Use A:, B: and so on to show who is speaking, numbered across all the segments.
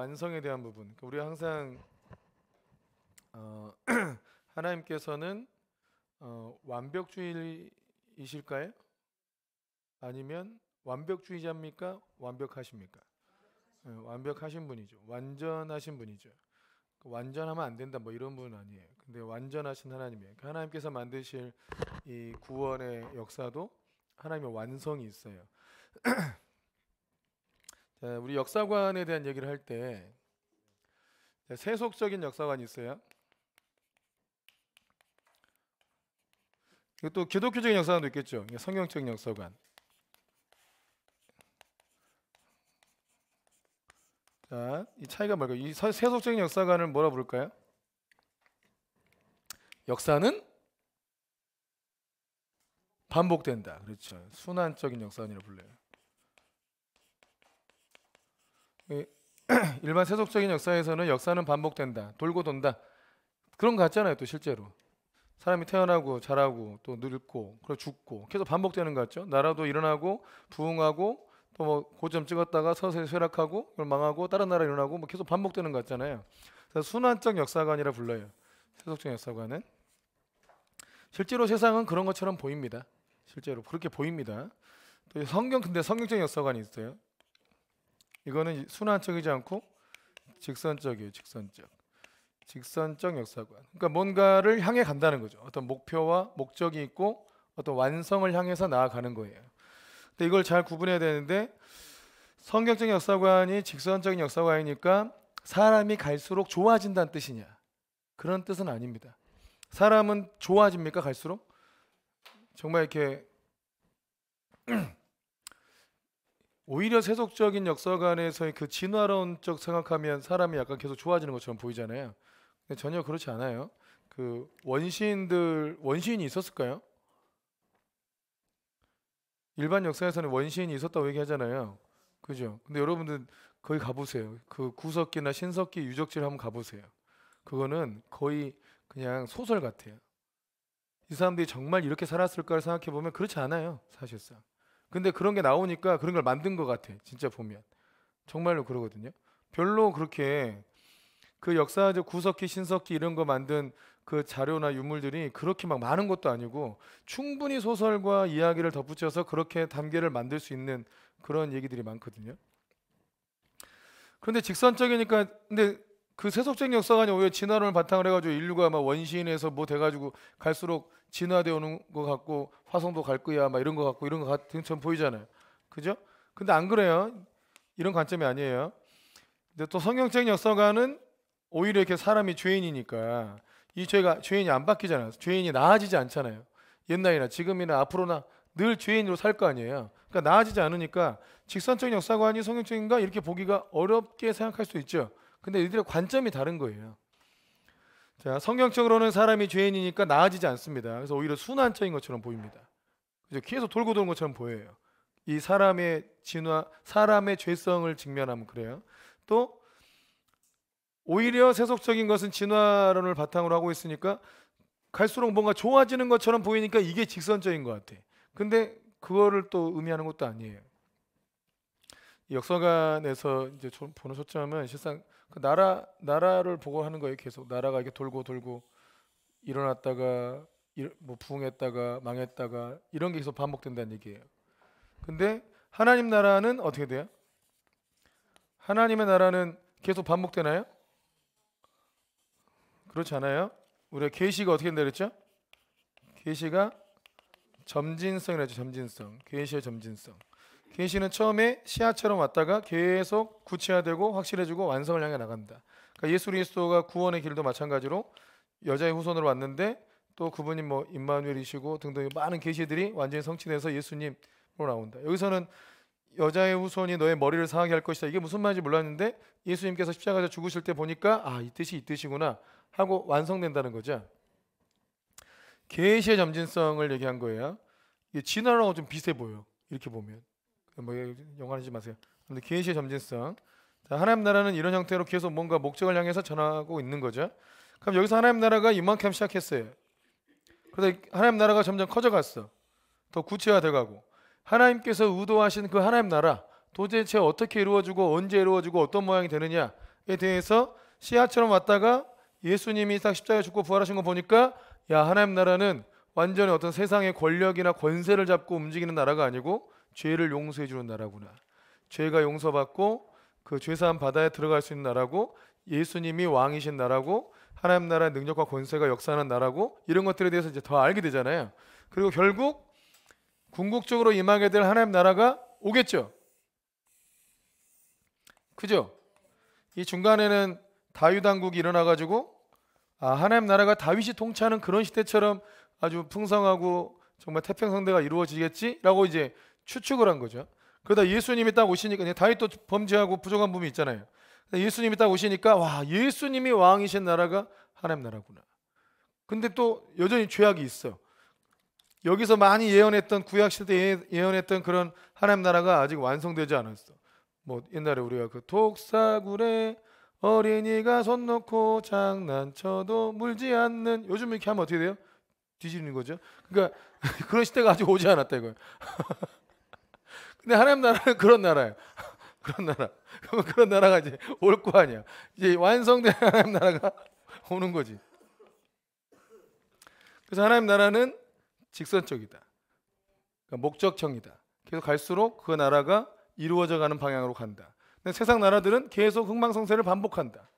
A: 완성에 대한 부분. 우리 항상 하나님께서는 완벽주의이실까요? 아니면 완벽주의자입니까? 완벽하십니까? 완벽하신 분이죠. 완전하신 분이죠. 완전하면 안 된다 뭐 이런 분은 아니에요. 근데 완전하신 하나님이에요. 하나님께서 만드실 이 구원의 역사도 하나님의 완성이 있어요. 자, 우리 역사관에 대한 얘기를 할 때 세속적인 역사관이 있어요. 또 기독교적인 역사관도 있겠죠. 성경적인 역사관. 자, 이 차이가 뭘까요? 이 세속적인 역사관을 뭐라 부를까요? 역사는 반복된다. 그렇죠. 순환적인 역사관이라고 불러요. 일반 세속적인 역사에서는 역사는 반복된다. 돌고 돈다. 그런 거 같잖아요. 또 실제로. 사람이 태어나고 자라고 또 늙고 그리고 죽고 계속 반복되는 것 같죠. 나라도 일어나고 부흥하고 또 뭐 고점 찍었다가 서서히 쇠락하고 망하고 다른 나라 일어나고 뭐 계속 반복되는 것 같잖아요. 그래서 순환적 역사관이라 불러요. 세속적 역사관은. 실제로 세상은 그런 것처럼 보입니다. 실제로 그렇게 보입니다. 또 근데 성경적 역사관이 있어요. 이거는 순환적이지 않고 직선적이에요. 직선적 역사관. 그러니까 뭔가를 향해 간다는 거죠. 어떤 목표와 목적이 있고 어떤 완성을 향해서 나아가는 거예요. 근데 이걸 잘 구분해야 되는데 성경적 역사관이 직선적인 역사관이니까 사람이 갈수록 좋아진다는 뜻이냐? 그런 뜻은 아닙니다. 사람은 좋아집니까? 갈수록? 정말 이렇게 오히려 세속적인 역사관에서의 그 진화론 쪽 생각하면 사람이 약간 계속 좋아지는 것처럼 보이잖아요. 근데 전혀 그렇지 않아요. 그 원시인이 있었을까요? 일반 역사에서는 원시인이 있었다고 얘기하잖아요. 그죠? 근데 여러분들 거기 가보세요. 그 구석기나 신석기 유적지를 한번 가보세요. 그거는 거의 그냥 소설 같아요. 이 사람들이 정말 이렇게 살았을까를 생각해보면 그렇지 않아요. 사실상. 근데 그런 게 나오니까 그런 걸 만든 것 같아. 진짜 보면. 정말로 그러거든요. 별로 그렇게 그 역사적 구석기, 신석기 이런 거 만든 그 자료나 유물들이 그렇게 막 많은 것도 아니고 충분히 소설과 이야기를 덧붙여서 그렇게 단계를 만들 수 있는 그런 얘기들이 많거든요. 그런데 직선적이니까 근데 그 세속적인 역사관이 오히려 진화론을 바탕으로 해가지고 인류가 막 원시인에서 뭐 돼가지고 갈수록 진화되어 오는 것 같고 화성도 갈 거야 막 이런 거 같고 이런 거 같은 점 보이잖아요. 그죠? 근데 안 그래요. 이런 관점이 아니에요. 근데 또 성경적인 역사관은 오히려 이렇게 사람이 죄인이니까 이 죄인이 안 바뀌잖아요. 죄인이 나아지지 않잖아요. 옛날이나 지금이나 앞으로나 늘 죄인으로 살 거 아니에요. 그러니까 나아지지 않으니까 직선적인 역사관이 성경적인가 이렇게 보기가 어렵게 생각할 수 있죠. 근데 이들의 관점이 다른 거예요. 자, 성경적으로는 사람이 죄인이니까 나아지지 않습니다. 그래서 오히려 순환적인 것처럼 보입니다. 그죠? 계속 돌고 도는 것처럼 보여요. 이 사람의 사람의 죄성을 직면하면 그래요. 또 오히려 세속적인 것은 진화론을 바탕으로 하고 있으니까 갈수록 뭔가 좋아지는 것처럼 보이니까 이게 직선적인 것 같아. 근데 그거를 또 의미하는 것도 아니에요. 역사관에서 이제 보는 초점은 실상 그 나라를 보고 하는 거예요. 계속 나라가 이렇게 돌고 일어났다가 뭐 부흥했다가 망했다가 이런 게 계속 반복된다는 얘기예요. 근데 하나님 나라는 어떻게 돼요? 하나님의 나라는 계속 반복되나요? 그렇지 않아요. 우리가 계시가 어떻게 된다 그랬죠? 계시가 점진성이라죠. 점진성. 계시의 점진성. 계시는 처음에 씨앗처럼 왔다가 계속 구체화되고 확실해지고 완성을 향해 나간다. 그러니까 예수 그리스도가 구원의 길도 마찬가지로 여자의 후손으로 왔는데 또 그분이 뭐 임마누엘이시고 등등 많은 계시들이 완전히 성취돼서 예수님으로 나온다. 여기서는 여자의 후손이 너의 머리를 상하게 할 것이다. 이게 무슨 말인지 몰랐는데 예수님께서 십자가에서 죽으실 때 보니까 이 뜻이 이 뜻이구나 하고 완성된다는 거죠. 계시의 점진성을 얘기한 거예요. 이게 진화론하고 좀 비슷해 보여. 이렇게 보면. 뭐 영화하지 마세요. 근데 계시의 점진성. 자, 하나님 나라는 이런 형태로 계속 뭔가 목적을 향해서 전하고 있는 거죠. 그럼 여기서 하나님 나라가 이만큼 시작했어요. 그러다 하나님 나라가 점점 커져갔어. 더 구체화돼가고 하나님께서 의도하신 그 하나님 나라 도대체 어떻게 이루어지고 언제 이루어지고 어떤 모양이 되느냐 대해서 씨앗처럼 왔다가 예수님이 딱 십자가에 죽고 부활하신 거 보니까 야, 하나님 나라는 완전히 어떤 세상의 권력이나 권세를 잡고 움직이는 나라가 아니고 죄를 용서해 주는 나라구나. 죄가 용서받고 그 죄사함 바다에 들어갈 수 있는 나라고, 예수님이 왕이신 나라고, 하나님 나라의 능력과 권세가 역사하는 나라고, 이런 것들에 대해서 이제 더 알게 되잖아요. 그리고 결국 궁극적으로 임하게 될 하나님 나라가 오겠죠. 그죠? 이 중간에는 다윗 왕국이 일어나가지고 하나님 나라가 다윗이 통치하는 그런 시대처럼 아주 풍성하고 정말 태평성대가 이루어지겠지라고 이제 추측을 한 거죠. 그러다 예수님이 딱 오시니까, 다윗도 범죄하고 부족한 부분이 있잖아요. 예수님이 딱 오시니까 와, 예수님이 왕이신 나라가 하나님 나라구나. 근데 또 여전히 죄악이 있어. 여기서 많이 예언했던, 구약 시대에 예언했던 그런 하나님 나라가 아직 완성되지 않았어. 뭐 옛날에 우리가 그 독사굴에 어린이가 손 놓고 장난쳐도 물지 않는, 요즘 이렇게 하면 어떻게 돼요? 뒤지는 거죠. 그러니까 그런 시대가 아직 오지 않았다 이거예요. 근데 하나님 나라는 그런 나라예요. 그런 나라. 그러면 그런 나라가 이제 올 거 아니야. 이제 완성된 하나님 나라가 오는 거지. 그래서 하나님 나라는 직선적이다. 그러니까 목적형이다. 계속 갈수록 그 나라가 이루어져 가는 방향으로 간다. 근데 세상 나라들은 계속 흥망성쇠를 반복한다.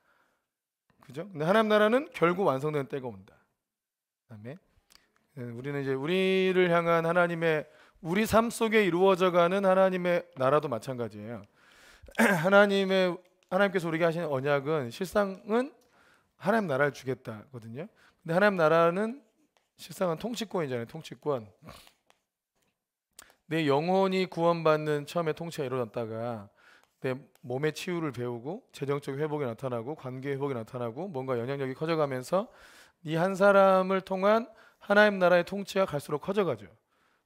A: 그죠? 근데 하나님 나라는 결국 완성되는 때가 온다. 그다음에 우리는 이제 우리를 향한 하나님의, 우리 삶 속에 이루어져 가는 하나님의 나라도 마찬가지예요. 하나님께서 우리에게 하신 언약은 실상은 하나님 나라를 주겠다거든요. 근데 하나님 나라는 실상은 통치권이잖아요. 통치권. 내 영혼이 구원받는 처음에 통치가 이루어졌다가 내 몸의 치유를 배우고 재정적 회복이 나타나고 관계 회복이 나타나고 뭔가 영향력이 커져가면서 이 한 사람을 통한 하나님 나라의 통치가 갈수록 커져가죠.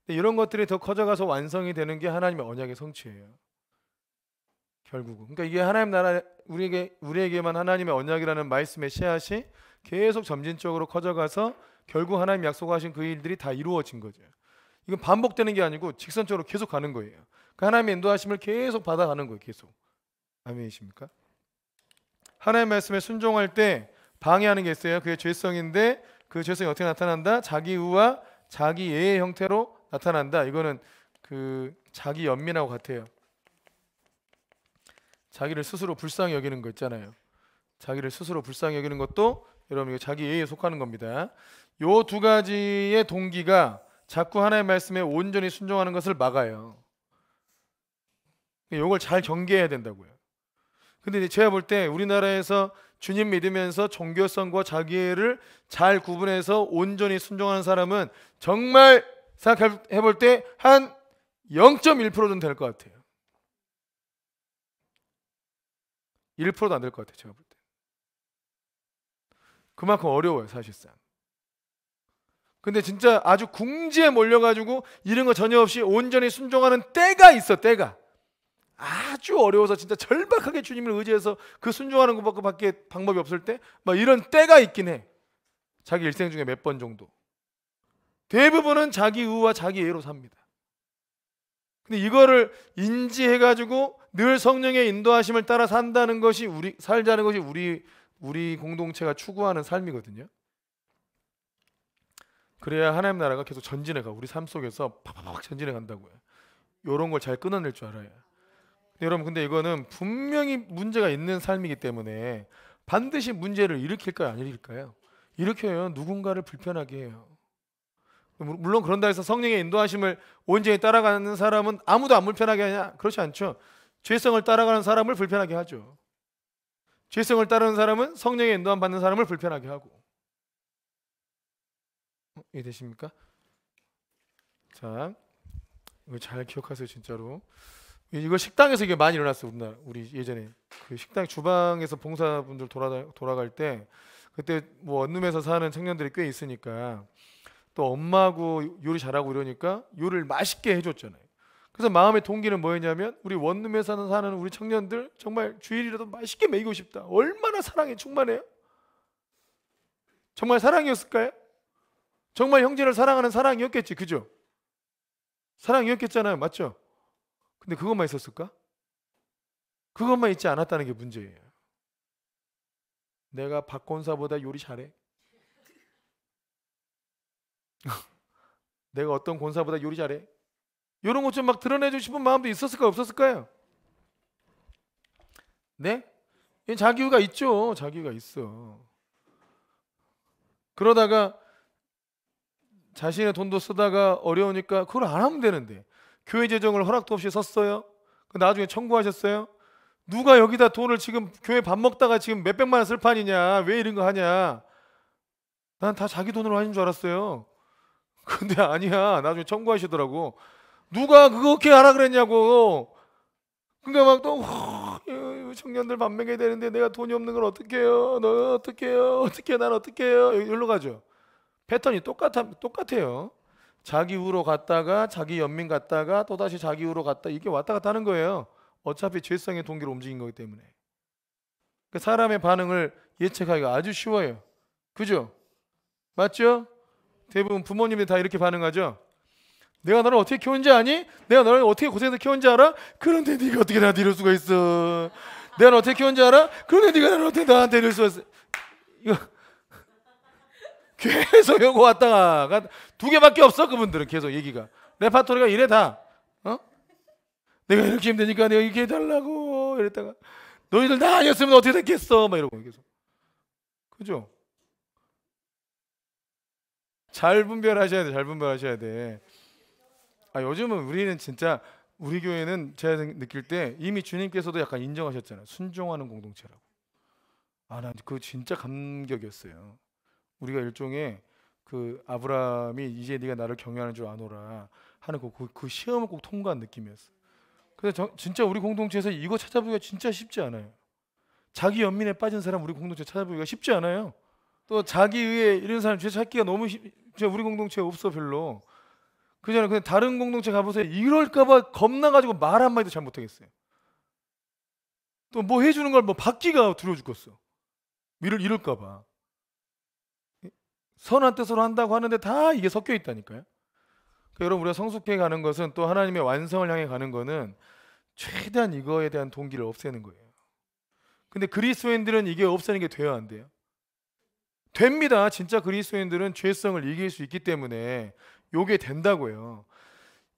A: 이런 것들이 더 커져가서 완성이 되는 게 하나님의 언약의 성취예요. 결국은. 그러니까 이게 하나님 나라, 우리에게만 하나님의 언약이라는 말씀의 씨앗이 계속 점진적으로 커져가서 결국 하나님 약속하신 그 일들이 다 이루어진 거죠. 이건 반복되는 게 아니고 직선적으로 계속 가는 거예요. 그러니까 하나님의 인도하심을 계속 받아가는 거예요. 계속. 아멘이십니까? 하나님의 말씀에 순종할 때 방해하는 게 있어요. 그게 죄성인데 그 죄성이 어떻게 나타난다? 자기 의와 자기 예의 형태로 나타난다. 이거는 그 자기 연민하고 같아요. 자기를 스스로 불쌍히 여기는 거 있잖아요. 자기를 스스로 불쌍히 여기는 것도 여러분 이거 자기 예의에 속하는 겁니다. 요 두 가지의 동기가 자꾸 하나님의 말씀에 온전히 순종하는 것을 막아요. 이걸 잘 경계해야 된다고요. 근데 제가 볼 때 우리나라에서 주님 믿으면서 종교성과 자기애를 잘 구분해서 온전히 순종하는 사람은 정말 생각해 볼 때 한 0.1%는 될 것 같아요. 1%도 안 될 것 같아요. 제가 볼 때. 그만큼 어려워요, 사실상. 근데 진짜 아주 궁지에 몰려가지고 이런 거 전혀 없이 온전히 순종하는 때가 있어. 때가 아주 어려워서 진짜 절박하게 주님을 의지해서 그 순종하는 것밖에 방법이 없을 때 막 이런 때가 있긴 해. 자기 일생 중에 몇 번 정도. 대부분은 자기 의와 자기 예로 삽니다. 근데 이거를 인지해가지고 늘 성령의 인도하심을 따라 산다는 것이 살자는 것이 우리 공동체가 추구하는 삶이거든요. 그래야 하나님 나라가 계속 전진해가. 우리 삶 속에서 팍팍 전진해 간다고요. 이런 걸 잘 끊어낼 줄 알아요. 여러분, 근데 이거는 분명히 문제가 있는 삶이기 때문에 반드시 문제를 일으킬까요? 안 일으킬까요? 일으켜요. 누군가를 불편하게 해요. 물론 그런다 해서 성령의 인도하심을 온전히 따라가는 사람은 아무도 안 불편하게 하냐? 그렇지 않죠. 죄성을 따라가는 사람을 불편하게 하죠. 죄성을 따르는 사람은 성령의 인도함 받는 사람을 불편하게 하고. 이해되십니까? 자, 이거 잘 기억하세요. 진짜로. 이거 식당에서 이게 많이 일어났어. 우리 예전에 그 식당 주방에서 봉사분들 돌아갈 때, 그때 뭐 원룸에서 사는 청년들이 꽤 있으니까 또 엄마하고 요리 잘하고 이러니까 요리를 맛있게 해줬잖아요. 그래서 마음의 동기는 뭐였냐면 우리 원룸에서 사는 우리 청년들 정말 주일이라도 맛있게 먹이고 싶다. 얼마나 사랑에 충만해요? 정말 사랑이었을까요? 정말 형제를 사랑하는 사랑이었겠지, 그죠? 사랑이었겠잖아요, 맞죠? 근데 그것만 있었을까? 그것만 있지 않았다는 게 문제예요. 내가 박 권사보다 요리 잘해. 내가 어떤 권사보다 요리 잘해. 이런 것 좀 막 드러내주고 싶은 마음도 있었을까요? 없었을까요? 네? 자기 이유가 있죠. 자기 이유가 있어. 그러다가 자신의 돈도 쓰다가 어려우니까 그걸 안 하면 되는데 교회 재정을 허락도 없이 썼어요. 나중에 청구하셨어요. 누가 여기다 돈을 지금 교회 밥 먹다가 지금 몇백만 원 쓸 판이냐, 왜 이런 거 하냐. 난 다 자기 돈으로 하신 줄 알았어요. 근데 아니야. 나중에 청구하시더라고. 누가 그렇게 하라 그랬냐고. 그러니까 막 또 청년들 밥 먹여야 되는데 내가 돈이 없는 걸 어떻게 해요? 너 어떻게 해요? 어떻게 난 어떻게 해요? 여기로 가죠. 패턴이 똑같아요. 자기 우로 갔다가 자기 연민 갔다가 또다시 자기 우로 갔다, 이게 왔다 갔다 하는 거예요. 어차피 죄성의 동기로 움직인 거기 때문에. 그 사람의 반응을 예측하기가 아주 쉬워요. 그죠? 맞죠? 대부분 부모님들이 다 이렇게 반응하죠. 내가 너를 어떻게 키웠는지 아니? 내가 너를 어떻게 고생해서 키웠는지 알아? 그런데 네가 어떻게 나한테 이럴 수가 있어? 내가 너 어떻게 키웠는지 알아? 그런데 네가 나를 어떻게 나한테 이럴 수가 있어? 이거 계속 요거 왔다가 두 개밖에 없어. 그분들은 계속 얘기가 레파토리가 이래 다. 내가 이렇게 힘드니까 내가 이렇게 해달라고 이랬다가 너희들 나 아니었으면 어떻게 됐겠어? 막 이러고 계속. 그죠? 잘 분별하셔야 돼. 잘 분별하셔야 돼. 요즘은 우리는 진짜 우리 교회는 제가 느낄 때 이미 주님께서도 약간 인정하셨잖아요. 순종하는 공동체라고. 난 그거 진짜 감격이었어요. 우리가 일종의 그 아브라함이 이제 네가 나를 경외하는 줄 아노라 하는 그 시험을 꼭 통과한 느낌이었어요. 그래서 진짜 우리 공동체에서 이거 찾아보기가 진짜 쉽지 않아요. 자기 연민에 빠진 사람 우리 공동체 찾아보기가 쉽지 않아요. 또 자기 의에 이런 사람 죄 찾기가 너무 우리 공동체에 없어 별로. 그잖아요. 근데 다른 공동체 가보세요. 이럴까봐 겁나가지고 말 한마디도 잘 못하겠어요. 또 뭐 해주는 걸 뭐 받기가 두려워 죽겠어. 이럴까봐. 선한 뜻으로 한다고 하는데 다 이게 섞여 있다니까요. 그러니까 여러분, 우리가 성숙해 가는 것은, 또 하나님의 완성을 향해 가는 거는 최대한 이거에 대한 동기를 없애는 거예요. 근데 그리스도인들은 이게 없애는 게 돼요, 안 돼요? 됩니다. 진짜 그리스도인들은 죄성을 이길 수 있기 때문에 요게 된다고요.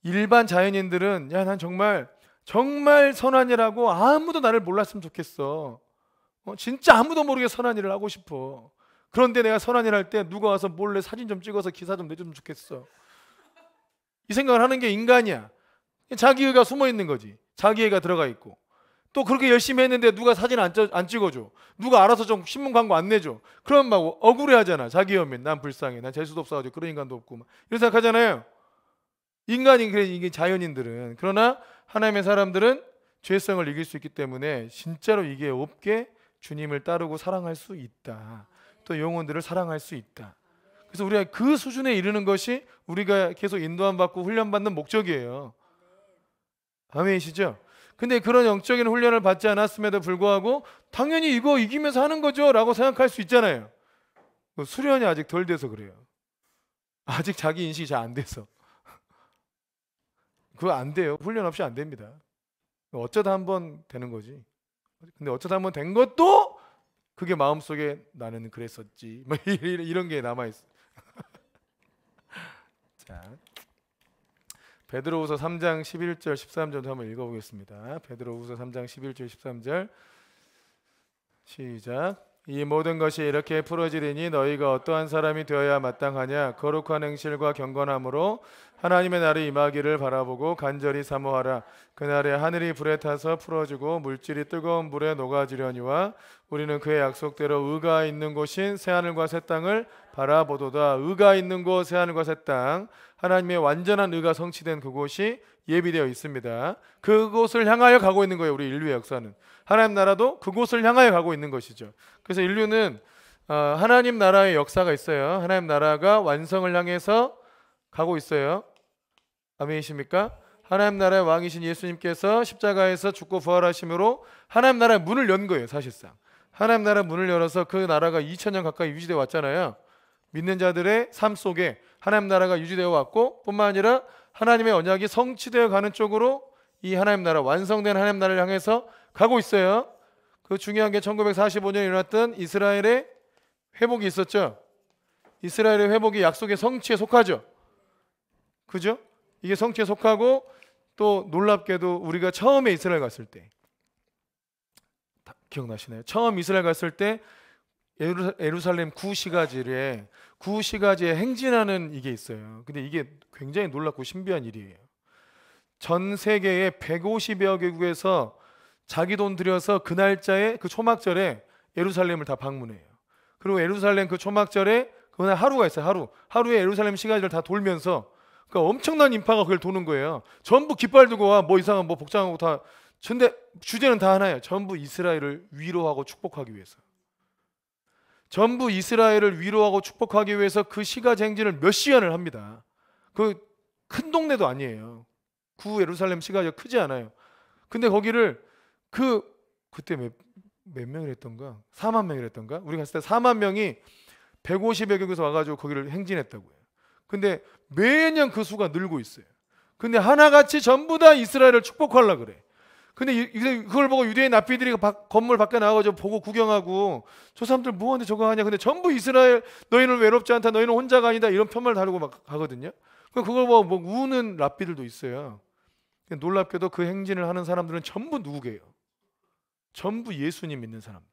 A: 일반 자연인들은 난 정말 선한 일하고 아무도 나를 몰랐으면 좋겠어. 진짜 아무도 모르게 선한 일을 하고 싶어. 그런데 내가 선한 일 할 때 누가 와서 몰래 사진 좀 찍어서 기사 좀 내주면 좋겠어. 이 생각을 하는 게 인간이야. 자기애가 숨어 있는 거지. 자기애가 들어가 있고. 또 그렇게 열심히 했는데 누가 사진 안 찍어줘. 누가 알아서 좀 신문 광고 안 내줘. 그럼 막 억울해하잖아. 자기 연민. 난 불쌍해. 난 재수도 없어가지고 그런 인간도 없고 막 이런 생각하잖아요. 인간이 그래, 이게 자연인들은. 그러나 하나님의 사람들은 죄성을 이길 수 있기 때문에 진짜로 이게 없게 주님을 따르고 사랑할 수 있다. 또 영혼들을 사랑할 수 있다. 그래서 우리가 그 수준에 이르는 것이 우리가 계속 인도함 받고 훈련받는 목적이에요. 아멘이시죠? 근데 그런 영적인 훈련을 받지 않았음에도 불구하고 당연히 이거 이기면서 하는 거죠 라고 생각할 수 있잖아요. 수련이 아직 덜 돼서 그래요. 아직 자기 인식이 잘 안 돼서. 그거 안 돼요. 훈련 없이 안 됩니다. 어쩌다 한번 되는 거지. 근데 어쩌다 한번 된 것도 그게 마음속에 나는 그랬었지 뭐 이런 게 남아있어. 자, 베드로후서 3장 11절 13절 한번 읽어보겠습니다. 베드로후서 3장 11절 13절 시작. 이 모든 것이 이렇게 풀어지리니 너희가 어떠한 사람이 되어야 마땅하냐. 거룩한 행실과 경건함으로 하나님의 날이 임하기를 바라보고 간절히 사모하라. 그날에 하늘이 불에 타서 풀어지고 물질이 뜨거운 물에 녹아지려니와 우리는 그의 약속대로 의가 있는 곳인 새하늘과 새 땅을 바라보도다. 의가 있는 곳, 새하늘과 새 땅, 하나님의 완전한 의가 성취된 그곳이 예비되어 있습니다. 그곳을 향하여 가고 있는 거예요. 우리 인류의 역사는. 하나님 나라도 그곳을 향하여 가고 있는 것이죠. 그래서 인류는 하나님 나라의 역사가 있어요. 하나님 나라가 완성을 향해서 가고 있어요. 아멘이십니까? 하나님 나라의 왕이신 예수님께서 십자가에서 죽고 부활하심으로 하나님 나라의 문을 연 거예요. 사실상 하나님 나라 문을 열어서 그 나라가 2000년 가까이 유지되어 왔잖아요. 믿는 자들의 삶 속에 하나님 나라가 유지되어 왔고, 뿐만 아니라 하나님의 언약이 성취되어 가는 쪽으로 이 하나님 나라, 완성된 하나님 나라를 향해서 가고 있어요. 그 중요한 게 1945년에 일어났던 이스라엘의 회복이 있었죠. 이스라엘의 회복이 약속의 성취에 속하죠. 그죠? 이게 성취에 속하고 또 놀랍게도 우리가 처음에 이스라엘 갔을 때 기억나시나요? 처음 이스라엘 갔을 때 예루살렘 구시가지에 행진하는 이게 있어요. 근데 이게 굉장히 놀랍고 신비한 일이에요. 전 세계의 150여 개국에서 자기 돈 들여서 그 날짜에 그 초막절에 예루살렘을 다 방문해요. 그리고 예루살렘 그 초막절에 그날 하루가 있어요. 하루에 예루살렘 시가지를 다 돌면서 그러니까 엄청난 인파가 그걸 도는 거예요. 전부 깃발 들고 와 뭐 이상한 뭐 복장하고 다. 근데 주제는 다 하나예요. 전부 이스라엘을 위로하고 축복하기 위해서. 전부 이스라엘을 위로하고 축복하기 위해서 그 시가지 행진을 몇 시간을 합니다. 그 큰 동네도 아니에요. 구 예루살렘 시가지가 크지 않아요. 근데 거기를 그때 몇 명이랬던가? 4만 명이랬던가? 우리 갔을 때 4만 명이 150여 개국에서 와가지고 거기를 행진했다고요. 근데 매년 그 수가 늘고 있어요. 근데 하나같이 전부 다 이스라엘을 축복하려고 그래. 근데 그걸 보고 유대인 납비들이 건물 밖에 나와가지고 보고 구경하고 저 사람들 뭐하는데 저거 하냐. 근데 전부 이스라엘 너희는 외롭지 않다. 너희는 혼자가 아니다. 이런 편말을 다루고 막 가거든요. 그걸 보고 뭐 우는 랍비들도 있어요. 놀랍게도 그 행진을 하는 사람들은 전부 누구게요? 전부 예수님 믿는 사람들.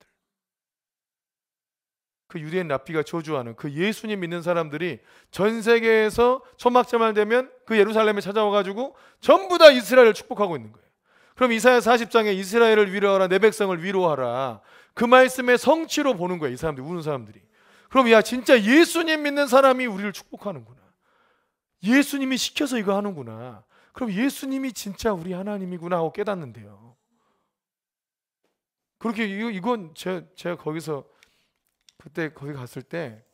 A: 그 유대인 랍비가 저주하는 그 예수님 믿는 사람들이 전 세계에서 초막절만 되면 그 예루살렘에 찾아와가지고 전부 다 이스라엘을 축복하고 있는 거예요. 그럼 이사야 40장에 이스라엘을 위로하라 내 백성을 위로하라 그 말씀의 성취로 보는 거예요. 이 사람들이 우는 사람들이. 그럼 야 진짜 예수님 믿는 사람이 우리를 축복하는구나. 예수님이 시켜서 이거 하는구나. 그럼 예수님이 진짜 우리 하나님이구나 하고 깨닫는데요. 그렇게 이건 제가 거기서 그때 거기 갔을 때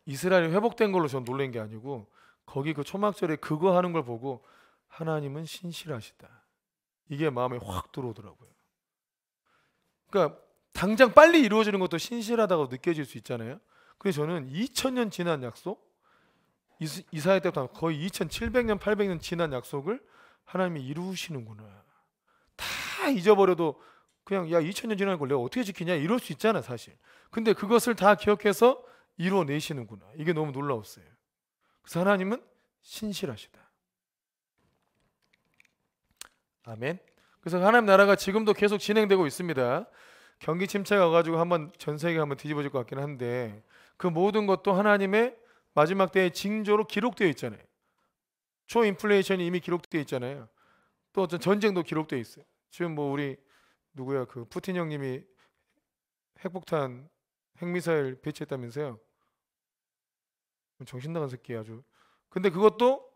A: 이스라엘이 회복된 걸로 전 놀란 게 아니고 거기 그 초막절에 그거 하는 걸 보고 하나님은 신실하시다. 이게 마음에 확 들어오더라고요. 그러니까 당장 빨리 이루어지는 것도 신실하다고 느껴질 수 있잖아요. 그래서 저는 2000년 지난 약속 이사야 때부터 거의 2700년 800년 지난 약속을 하나님이 이루시는구나. 다 잊어버려도 그냥 야 2000년 지난 걸 내가 어떻게 지키냐 이럴 수 있잖아 사실. 근데 그것을 다 기억해서 이루어내시는구나. 이게 너무 놀라웠어요. 그래서 하나님은 신실하시다. 아멘. 그래서 하나님 나라가 지금도 계속 진행되고 있습니다. 경기 침체가 와가지고 한번 전 세계가 한번 뒤집어질 것 같긴 한데 그 모든 것도 하나님의 마지막 때의 징조로 기록되어 있잖아요. 초인플레이션이 이미 기록되어 있잖아요. 또 어떤 전쟁도 기록되어 있어요. 지금 뭐 우리 누구야 그 푸틴 형님이 핵폭탄 핵미사일 배치했다면서요. 정신 나간 새끼 아주. 근데 그것도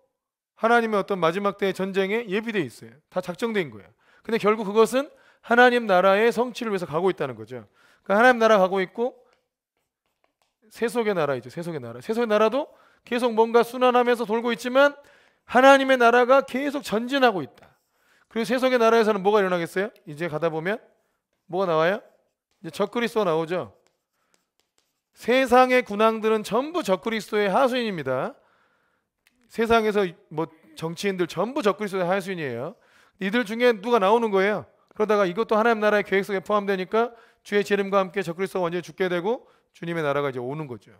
A: 하나님의 어떤 마지막 때의 전쟁에 예비되어 있어요. 다 작정된 거예요. 근데 결국 그것은 하나님 나라의 성취를 위해서 가고 있다는 거죠. 그러니까 하나님 나라 가고 있고 세속의 나라이죠. 세속의 나라. 세속의 나라도 계속 뭔가 순환하면서 돌고 있지만 하나님의 나라가 계속 전진하고 있다. 그리고 세속의 나라에서는 뭐가 일어나겠어요? 이제 가다 보면 뭐가 나와요? 이제 적그리스도가 나오죠. 세상의 군왕들은 전부 적그리스도의 하수인입니다. 세상에서 뭐 정치인들 전부 적그리스도의 하수인이에요. 이들 중에 누가 나오는 거예요. 그러다가 이것도 하나님 나라의 계획 속에 포함되니까 주의 재림과 함께 적그리스도가 완전히 죽게 되고 주님의 나라가 이제 오는 거죠.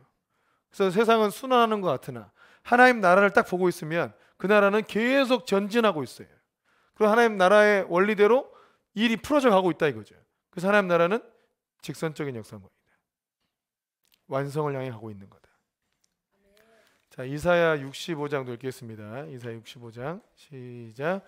A: 그래서 세상은 순환하는 것 같으나 하나님 나라를 딱 보고 있으면 그 나라는 계속 전진하고 있어요. 그리고 하나님 나라의 원리대로 일이 풀어져 가고 있다 이거죠. 그래서 하나님 나라는 직선적인 역사입니다. 완성을 향해 가고 있는 거다. 자, 이사야 65장도 읽겠습니다. 이사야 65장 시작.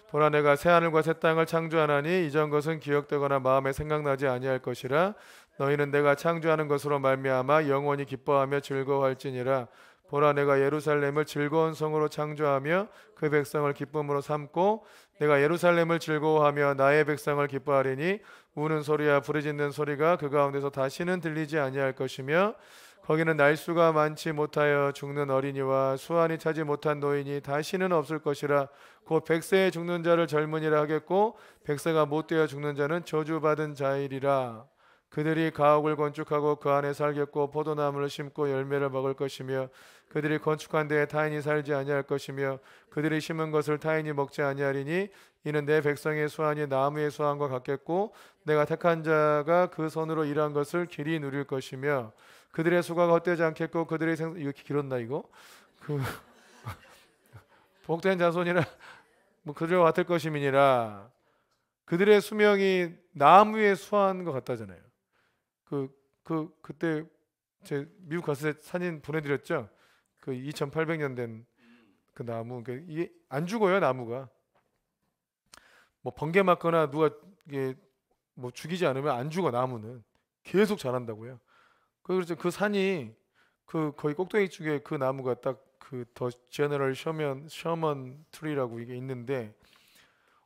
A: 보라 내가 새 하늘과 새 땅을 창조하나니 이전 것은 기억되거나 마음에 생각나지 아니할 것이라 너희는 내가 창조하는 것으로 말미암아 영원히 기뻐하며 즐거워할지니라. 보라 내가 예루살렘을 즐거운 성으로 창조하며 그 백성을 기쁨으로 삼고 내가 예루살렘을 즐거워하며 나의 백성을 기뻐하리니 우는 소리와 부르짖는 소리가 그 가운데서 다시는 들리지 아니할 것이며 거기는 날수가 많지 못하여 죽는 어린이와 수완이 차지 못한 노인이 다시는 없을 것이라. 곧 백세에 죽는 자를 젊은이라 하겠고 백세가 못되어 죽는 자는 저주받은 자이리라. 그들이 가옥을 건축하고 그 안에 살겠고 포도나무를 심고 열매를 먹을 것이며 그들이 건축한 데에 타인이 살지 아니할 것이며 그들이 심은 것을 타인이 먹지 아니하리니 이는 내 백성의 수완이 나무의 수완과 같겠고 내가 택한 자가 그 손으로 일한 것을 길이 누릴 것이며 그들의 수고가 헛되지 않겠고 그들의 이거 길었나 이거? 그 복된 자손이라 뭐 그들과 같을 것임이니라. 그들의 수명이 나무의 수완 것 같다잖아요. 그때 제 미국 갔을 때 사진 보내드렸죠. 그 2,800년 된 그 나무. 이게 안 죽어요 나무가. 뭐 번개 맞거나 누가 이게 뭐 죽이지 않으면 안 죽어 나무는. 계속 자란다고요. 그래서 그 산이 그 거의 꼭대기 쪽에 그 나무가 딱 그 더 제너럴 셔먼 트리라고 이게 있는데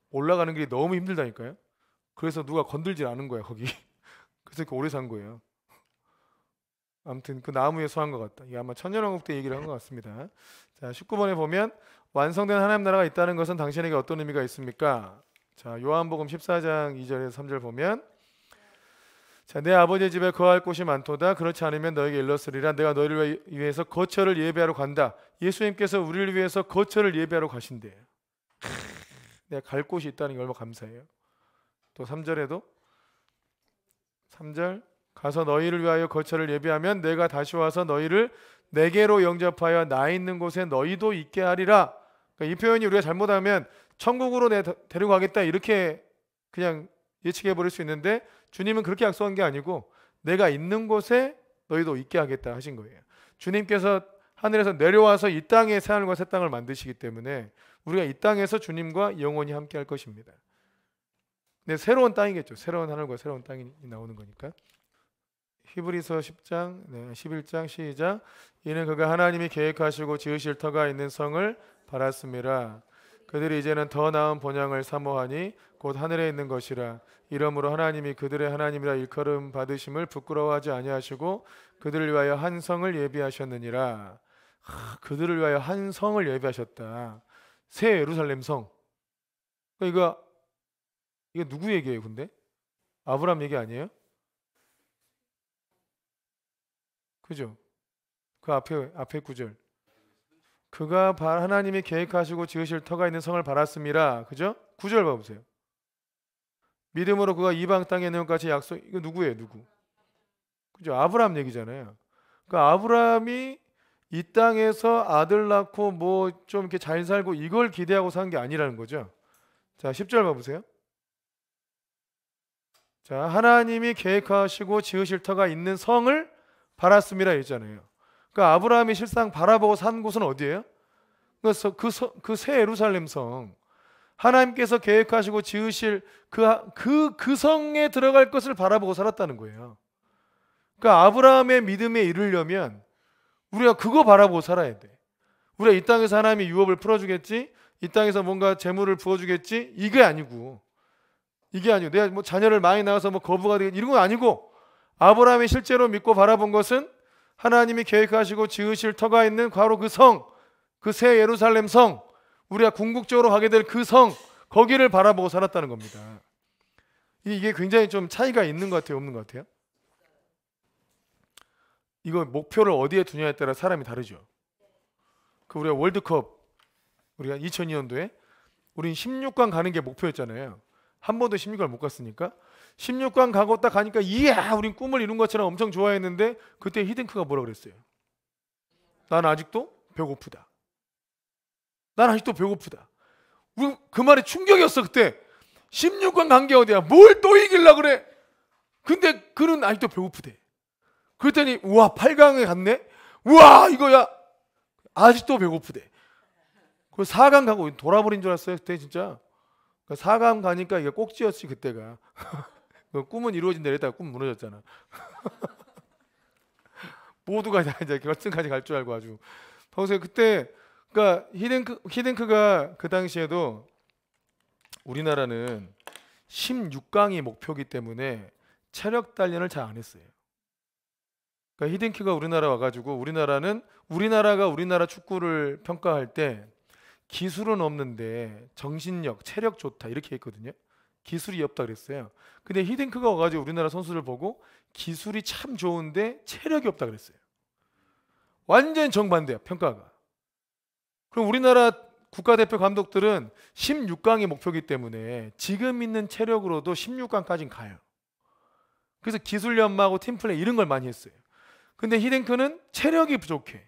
A: 올라가는 길이 너무 힘들다니까요. 그래서 누가 건들지 않은 거야 거기. 그래서 이렇게 오래 산 거예요. 아무튼 그 나무에 수한 것 같다. 이게 아마 천년왕국 때 얘기를 한 것 같습니다. 자 19번에 보면 완성된 하나님 나라가 있다는 것은 당신에게 어떤 의미가 있습니까? 자 요한복음 14장 2절에서 3절 보면 자, 내 아버지의 집에 거할 곳이 많도다. 그렇지 않으면 너에게 일렀으리라. 내가 너희를 위해서 거처를 예배하러 간다. 예수님께서 우리를 위해서 거처를 예배하러 가신대요. 내가 갈 곳이 있다는 게 얼마나 감사해요. 또 3절에도 3절 가서 너희를 위하여 거처를 예배하면 내가 다시 와서 너희를 내게로 영접하여 나 있는 곳에 너희도 있게 하리라. 그러니까 이 표현이 우리가 잘못하면 천국으로 데리고 가겠다 이렇게 그냥 예측해 버릴 수 있는데 주님은 그렇게 약속한 게 아니고 내가 있는 곳에 너희도 있게 하겠다 하신 거예요. 주님께서 하늘에서 내려와서 이 땅에 새하늘과 새 땅을 만드시기 때문에 우리가 이 땅에서 주님과 영원히 함께 할 것입니다. 근데 새로운 땅이겠죠. 새로운 하늘과 새로운 땅이 나오는 거니까. 히브리서 10장 11장 시작. 이는 그가 하나님이 계획하시고 지으실 터가 있는 성을 바랐음이라. 그들이 이제는 더 나은 본향을 사모하니 곧 하늘에 있는 것이라. 이러므로 하나님이 그들의 하나님이라 일컬음 받으심을 부끄러워하지 아니하시고 그들을 위하여 한 성을 예비하셨느니라. 그들을 위하여 한 성을 예비하셨다. 새 예루살렘 성. 이거 누구 얘기예요? 근데 아브라함 얘기 아니에요? 그죠? 그 앞에 구절. 그가 하나님이 계획하시고 지으실 터가 있는 성을 바랐음이라. 그죠? 9절 봐보세요. 믿음으로 그가 이방 땅에 있는 것까지 약속. 이거 누구예요? 누구? 그죠? 아브라함 얘기잖아요. 그러니까 아브라함이 이 땅에서 아들 낳고 뭐 좀 이렇게 잘 살고 이걸 기대하고 산 게 아니라는 거죠. 자, 10절 봐보세요. 자, 하나님이 계획하시고 지으실 터가 있는 성을 바랐음이라 했잖아요. 그러니까 아브라함이 실상 바라보고 산 곳은 어디예요? 그래서 그 새 예루살렘 성. 하나님께서 계획하시고 지으실 그 성에 들어갈 것을 바라보고 살았다는 거예요. 그러니까 아브라함의 믿음에 이르려면 우리가 그거 바라보고 살아야 돼. 우리가 이 땅에서 하나님이 유업을 풀어주겠지, 이 땅에서 뭔가 재물을 부어주겠지, 이게 아니고 내가 뭐 자녀를 많이 낳아서 뭐 거부가 되겠지 이런 건 아니고 아브라함이 실제로 믿고 바라본 것은 하나님이 계획하시고 지으실 터가 있는 바로 그 성, 그 새 예루살렘 성, 우리가 궁극적으로 가게 될 그 성, 거기를 바라보고 살았다는 겁니다. 이게 굉장히 좀 차이가 있는 것 같아요, 없는 것 같아요? 이거 목표를 어디에 두냐에 따라 사람이 다르죠. 우리가 월드컵 우리가 2002년도에 우린 16강 가는 게 목표였잖아요. 한 번도 16강을 못 갔으니까 16강 가고 딱 가니까 이야 우린 꿈을 이룬 것처럼 엄청 좋아했는데 그때 히딩크가 뭐라 그랬어요? 난 아직도 배고프다. 그 말이 충격이었어. 그때 16강 간 게 어디야? 뭘 또 이길라 그래? 근데 그는 아직도 배고프대. 그랬더니 우와 8강에 갔네? 우와 이거야 아직도 배고프대. 그 4강 가고 돌아버린 줄 알았어요 그때 진짜. 4강 가니까 이게 꼭지였지 그때가. 꿈은 이루어진다 이랬다가 꿈 무너졌잖아. 모두가 다 이제 결승까지 갈 줄 알고 아주. 평소에 그때 그러니까 히딩크가 그 당시에도 우리나라는 16강이 목표기 때문에 체력 단련을 잘 안 했어요. 그러니까 히딩크가 우리나라 와가지고 우리나라가 우리나라 축구를 평가할 때 기술은 없는데 정신력, 체력 좋다 이렇게 했거든요. 기술이 없다 그랬어요. 근데 히딩크가 와가지고 우리나라 선수들 보고 기술이 참 좋은데 체력이 없다 그랬어요. 완전 정반대야, 평가가. 그럼 우리나라 국가대표 감독들은 16강이 목표이기 때문에 지금 있는 체력으로도 16강까지는 가요. 그래서 기술 연마하고 팀플레이 이런 걸 많이 했어요. 근데 히딩크는 체력이 부족해.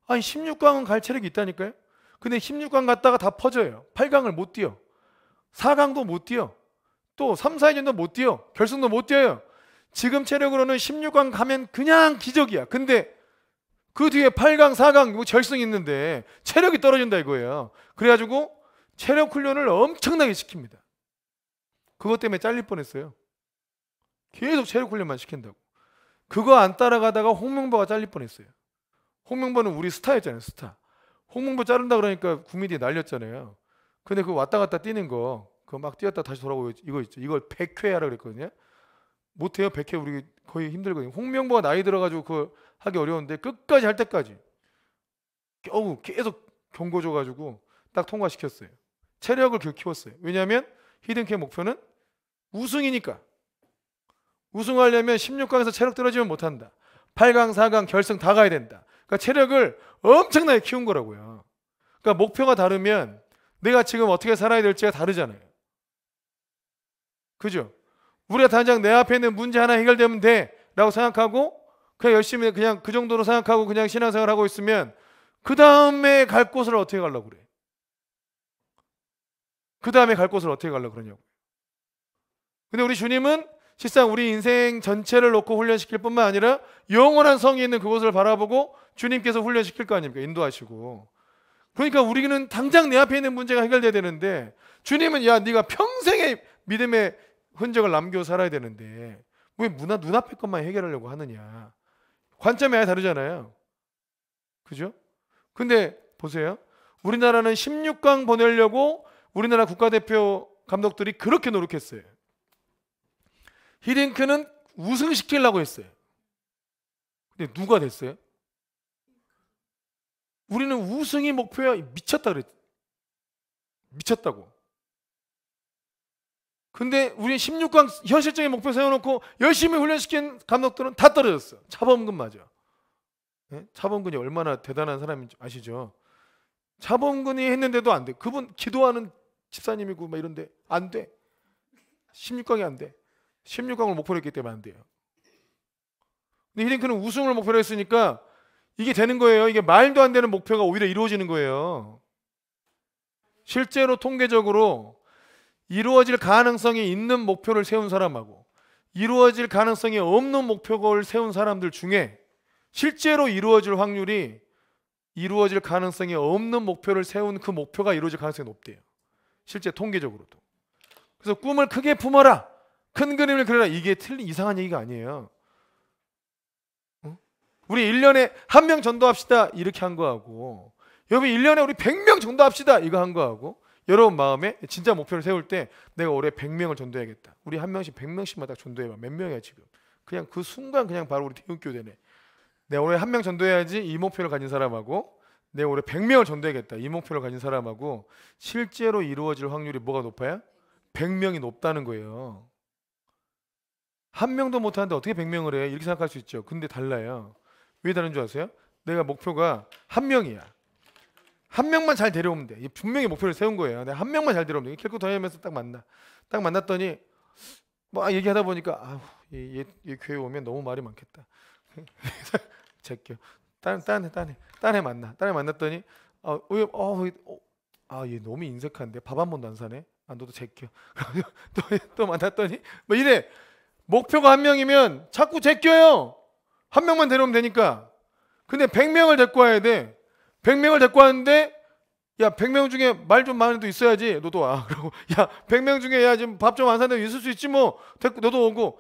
A: 아니 16강은 갈 체력이 있다니까요. 근데 16강 갔다가 다 퍼져요. 8강을 못 뛰어. 4강도 못 뛰어. 또 3, 4위전도 못 뛰어. 결승도 못 뛰어요. 지금 체력으로는 16강 가면 그냥 기적이야. 근데 그 뒤에 8강, 4강 뭐 결승이 있는데 체력이 떨어진다 이거예요. 그래가지고 체력 훈련을 엄청나게 시킵니다. 그것 때문에 잘릴 뻔했어요. 계속 체력 훈련만 시킨다고. 그거 안 따라가다가 홍명보가 잘릴 뻔했어요. 홍명보는 우리 스타였잖아요, 스타. 홍명보 자른다 그러니까 국민들이 날렸잖아요. 근데 그 왔다 갔다 뛰는 거, 그거 막 뛰었다 다시 돌아오고 이거 있죠. 이걸 100회 하라 그랬거든요. 못해요, 100회 우리 거의 힘들거든요. 홍명보가 나이 들어가지고 그거 하기 어려운데 끝까지 할 때까지 겨우 계속 경고 줘가지고 딱 통과시켰어요. 체력을 키웠어요. 왜냐하면 히딩크의 목표는 우승이니까. 우승하려면 16강에서 체력 떨어지면 못한다. 8강, 4강, 결승 다 가야 된다. 그러니까 체력을 엄청나게 키운 거라고요. 그러니까 목표가 다르면 내가 지금 어떻게 살아야 될지가 다르잖아요. 그죠? 우리가 당장 내 앞에 있는 문제 하나 해결되면 돼 라고 생각하고 그냥 열심히 그냥 그 정도로 생각하고 그냥 신앙생활 하고 있으면 그 다음에 갈 곳을 어떻게 가려고 그래? 그 다음에 갈 곳을 어떻게 가려고 그러냐고. 근데 우리 주님은 실상 우리 인생 전체를 놓고 훈련시킬 뿐만 아니라 영원한 성이 있는 그곳을 바라보고 주님께서 훈련시킬 거 아닙니까? 인도하시고. 그러니까 우리는 당장 내 앞에 있는 문제가 해결돼야 되는데 주님은 야 네가 평생의 믿음의 흔적을 남겨 살아야 되는데 왜 눈앞의 것만 해결하려고 하느냐. 관점이 아예 다르잖아요. 그죠? 근데 보세요. 우리나라는 16강 보내려고 우리나라 국가대표 감독들이 그렇게 노력했어요. 히딩크는 우승시키려고 했어요. 근데 누가 됐어요? 우리는 우승이 목표야. 미쳤다 그랬. 미쳤다고. 근데 우리는 16강 현실적인 목표 세워놓고 열심히 훈련시킨 감독들은 다 떨어졌어. 차범근 맞아. 네? 차범근이 얼마나 대단한 사람인지 아시죠? 차범근이 했는데도 안 돼. 그분 기도하는 집사님이고 막 이런데 안 돼. 16강이 안 돼. 16강을 목표로 했기 때문에 안 돼요. 근데 히딩크는 우승을 목표로 했으니까 이게 되는 거예요. 이게 말도 안 되는 목표가 오히려 이루어지는 거예요. 실제로 통계적으로 이루어질 가능성이 있는 목표를 세운 사람하고 이루어질 가능성이 없는 목표를 세운 사람들 중에 실제로 이루어질 확률이 이루어질 가능성이 없는 목표를 세운 그 목표가 이루어질 가능성이 높대요. 실제 통계적으로도. 그래서 꿈을 크게 품어라. 큰 그림을 그려라. 이게 이상한 얘기가 아니에요. 우리 1년에 1명 전도합시다. 이렇게 한 거하고 여러분 1년에 우리 100명 전도합시다. 이거 한 거하고 여러분 마음에 진짜 목표를 세울 때 내가 올해 100명을 전도해야겠다. 우리 한 명씩 100명씩만 딱 전도해봐. 몇 명이야 지금. 그냥 그 순간 그냥 바로 우리 대형교대네. 내가 올해 1명 전도해야지 이 목표를 가진 사람하고 내가 올해 100명을 전도해야겠다. 이 목표를 가진 사람하고 실제로 이루어질 확률이 뭐가 높아요? 100명이 높다는 거예요. 한 명도 못하는데 어떻게 100명을 해? 이렇게 생각할 수 있죠. 근데 달라요. 왜 다른 줄 아세요? 내가 목표가 한 명이야. 한 명만 잘 데려오면 돼. 분명히 목표를 세운 거예요. 내가 한 명만 잘 데려오면 돼. 길고 다니면서 딱 만나. 딱 만났더니 뭐 얘기하다 보니까 얘 교회 오면 너무 말이 많겠다. 제껴. 딴애 만나. 딴애 만났더니 얘 너무 인색한데 밥 한 번도 안 사네. 너도 제껴. 또 만났더니 뭐 이래. 목표가 한 명이면 자꾸 제껴요. 한 명만 데려오면 되니까. 근데 100명을 데리고 와야 돼. 100명을 데리고 왔는데 야 100명 중에 말 좀 많은 애도 있어야지. 너도 와. 그리고 야 100명 중에 야 지금 밥 좀 안 사는 애 있을 수 있지 뭐. 데리고 너도 오고.